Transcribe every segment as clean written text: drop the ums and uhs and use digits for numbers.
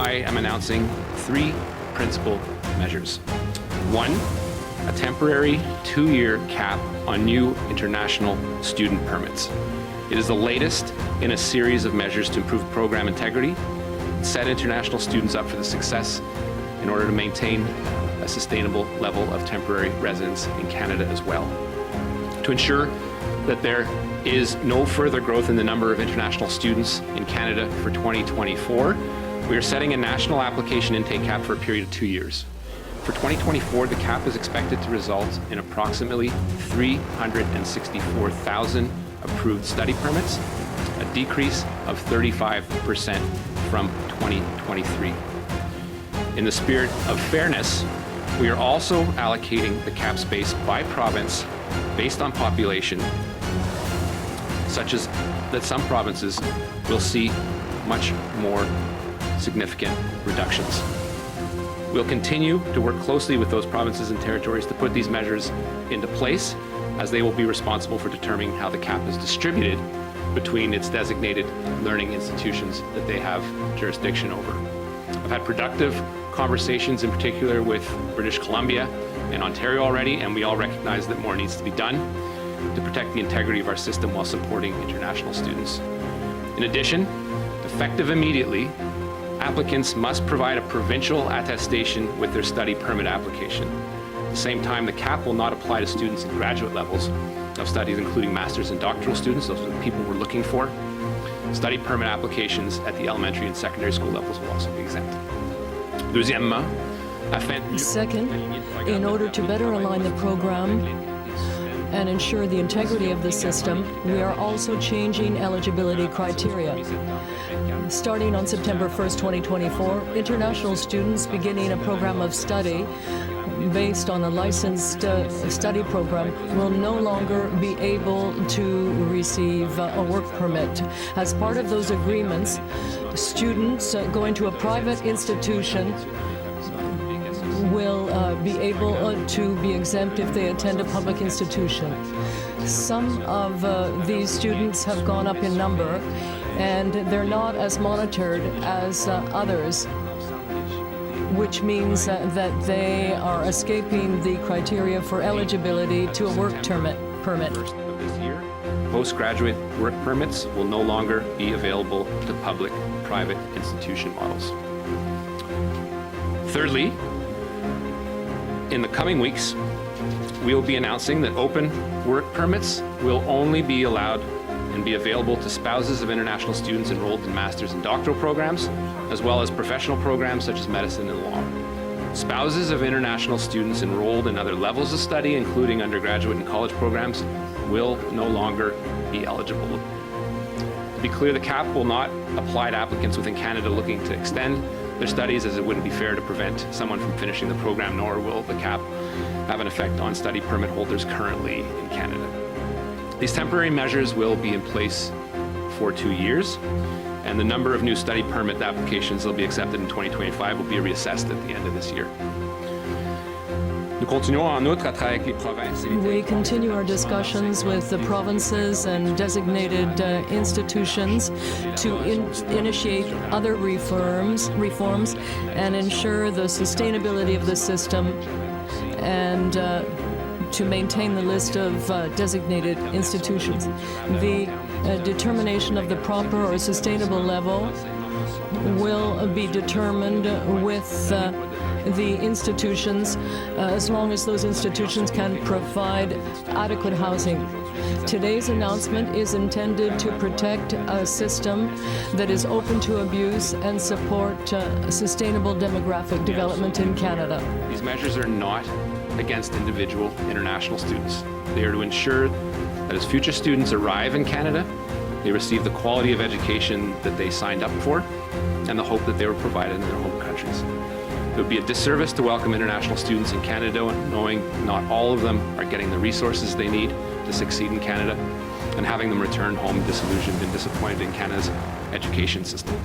I am announcing 3 principal measures. 1, a temporary 2-year cap on new international student permits. It is the latest in a series of measures to improve program integrity, set international students up for the success in order to maintain a sustainable level of temporary residence in Canada as well. To ensure that there is no further growth in the number of international students in Canada for 2024, we are setting a national application intake cap for a period of 2 years. For 2024, the cap is expected to result in approximately 364,000 approved study permits, a decrease of 35% from 2023. In the spirit of fairness, we are also allocating the cap space by province based on population, such as that some provinces will see much more significant reductions. We'll continue to work closely with those provinces and territories to put these measures into place, as they will be responsible for determining how the cap is distributed between its designated learning institutions that they have jurisdiction over. I've had productive conversations, in particular with British Columbia and Ontario already, and we all recognize that more needs to be done to protect the integrity of our system while supporting international students. In addition, effective immediately, applicants must provide a provincial attestation with their study permit application. At the same time, the cap will not apply to students in graduate levels of studies, including master's and doctoral students. Those are the people we're looking for. Study permit applications at the elementary and secondary school levels will also be exempt. Second, in order to better align the program and ensure the integrity of the system, we are also changing eligibility criteria. Starting on September 1st, 2024, international students beginning a program of study based on a licensed study program will no longer be able to receive a work permit. As part of those agreements, students going to a private institution will be able to be exempt if they attend a public institution. Some of these students have gone up in number, and they're not as monitored as others, which means that they are escaping the criteria for eligibility to a work permit. This year, postgraduate work permits will no longer be available to public-private institution models. Thirdly, in the coming weeks, we will be announcing that open work permits will only be allowed and be available to spouses of international students enrolled in master's and doctoral programs, as well as professional programs such as medicine and law. Spouses of international students enrolled in other levels of study, including undergraduate and college programs, will no longer be eligible. To be clear, the cap will not apply to applicants within Canada looking to extend their studies, as it wouldn't be fair to prevent someone from finishing the program, nor will the cap have an effect on study permit holders currently in Canada. These temporary measures will be in place for 2 years, and the number of new study permit applications that will be accepted in 2025 will be reassessed at the end of this year. We continue our discussions with the provinces and designated institutions to initiate other reforms and ensure the sustainability of the system, and to maintain the list of designated institutions. The determination of the proper or sustainable level will be determined with the institutions, as long as those institutions can provide adequate housing. Today's announcement is intended to protect a system that is open to abuse and support sustainable demographic development in Canada. These measures are not against individual international students. They are to ensure that as future students arrive in Canada, they receive the quality of education that they signed up for and the hope that they were provided in their home countries. It would be a disservice to welcome international students in Canada knowing not all of them are getting the resources they need to succeed in Canada, and having them return home disillusioned and disappointed in Canada's education system.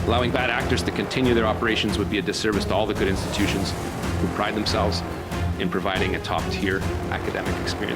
Allowing bad actors to continue their operations would be a disservice to all the good institutions who pride themselves in providing a top-tier academic experience.